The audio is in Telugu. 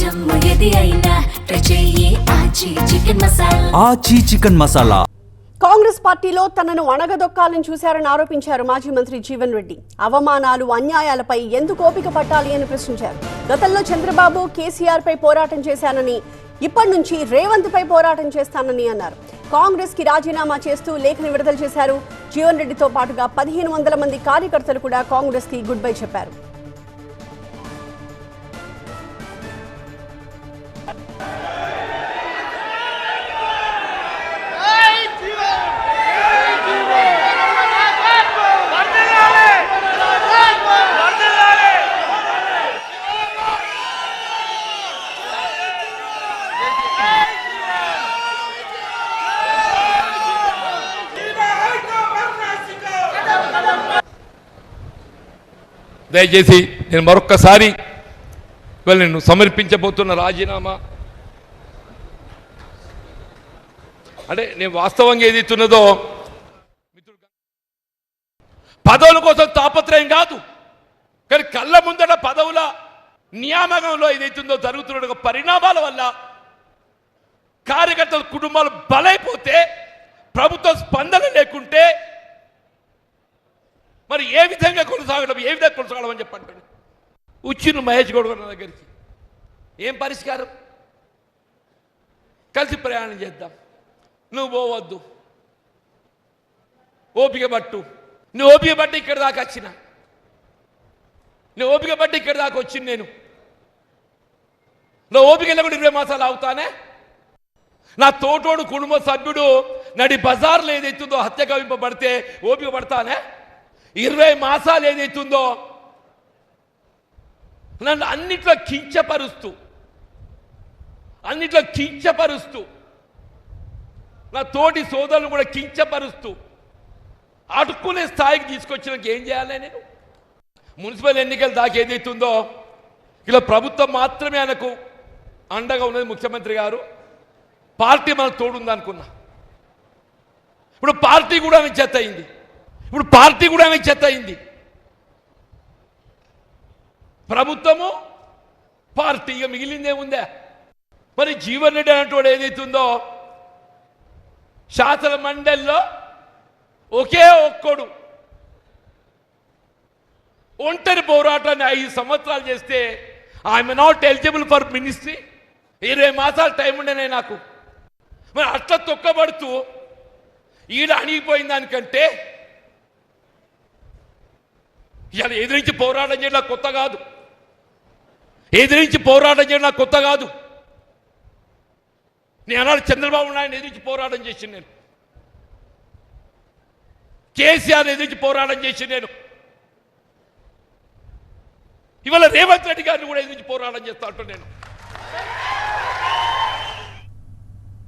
ఆచి చికెన్ మసాలా. కాంగ్రెస్ పార్టీలో తనను అణగదొక్కాలని చూశారని ఆరోపించారు మాజీ మంత్రి జీవన్ రెడ్డి. అవమానాలు, అన్యాయాలపై ఎందుకు ఓపిక పట్టాలి అని ప్రశ్నించారు. గతంలో చంద్రబాబు, కేసీఆర్ పై పోరాటం చేశానని, ఇప్పటి నుంచి రేవంత్ పై పోరాటం చేస్తానని అన్నారు. కాంగ్రెస్ కి రాజీనామా చేస్తూ లేఖను విడుదల చేశారు. జీవన్ రెడ్డితో పాటుగా 1500 మంది కార్యకర్తలు కూడా కాంగ్రెస్ కి గుడ్ బై చెప్పారు. దయచేసి నేను మరొక్కసారి నేను సమర్పించబోతున్న రాజీనామా అంటే నేను వాస్తవంగా ఏదైతున్నదో పదవుల కోసం తాపత్రయం కాదు, కానీ కళ్ళ ముందట పదవుల నియామకంలో ఏదైతుందో జరుగుతున్న పరిణామాల వల్ల కార్యకర్తల కుటుంబాలు బలైపోతే, ప్రభుత్వ స్పందన లేకుంటే మరి ఏ విధంగా కొనసాగడం అని చెప్పంటాడు. వచ్చిన మహేష్ గౌడ్ గారు నా దగ్గరికి, ఏం పరిష్కారం, కలిసి ప్రయాణం చేద్దాం, నువ్వు పోవద్దు, ఓపిక పట్టు, నువ్వు ఓపిక పట్టి ఇక్కడ దాకా వచ్చిన, నువ్వు ఓపిక పట్టి ఇక్కడ దాకా వచ్చింది, నువ్వు ఓపిక లేకుండా 20 మాసాలు అవుతానే. నా తోటోడు కుటుంబ సభ్యుడు నడి బజార్లో ఏదైతుందో హత్య కవింపబడితే ఓపిక పడతానే. 20 మాసాలు ఏదైతుందో నన్ను అన్నిట్లో కించపరుస్తూ నా తోటి సోదరులు కూడా కించపరుస్తూ అడుక్కునే స్థాయికి తీసుకొచ్చినాక ఏం చేయాలి? నేను మున్సిపల్ ఎన్నికల దాకా ఏదైతుందో ఇలా ప్రభుత్వం మాత్రమే ఆయనకు అండగా ఉన్నది, ముఖ్యమంత్రి గారు, పార్టీ మనకు తోడుంది అనుకున్నా. ఇప్పుడు పార్టీ కూడా ఆమె చెత్త అయింది. ప్రభుత్వము, పార్టీ, ఇక మిగిలిందేముందే? మరి జీవన్ రెడ్డి అన్నటువంటి ఏదైతుందో శాసన మండలిలో ఒకే ఒక్కడు ఒంటరి పోరాటాన్ని 5 సంవత్సరాలు చేస్తే I'm not eligible for ministry. 20 మాసాలు టైం ఉండేనే నాకు. మరి అట్లా తొక్కబడుతూ ఈడ అణిగిపోయిన దానికంటే ఇలా ఎదిరించి పోరాటం చేయడం నాకు కొత్త కాదు. నేను అన్నాడు చంద్రబాబు నాయుడు ఎదిరించి పోరాటం చేసింది, నేను కేసీఆర్ ఎదిరించి పోరాటం చేసింది, నేను ఇవాళ రేవంత్ రెడ్డి గారిని కూడా ఎదిరించి పోరాటం చేస్తా అంటూ నేను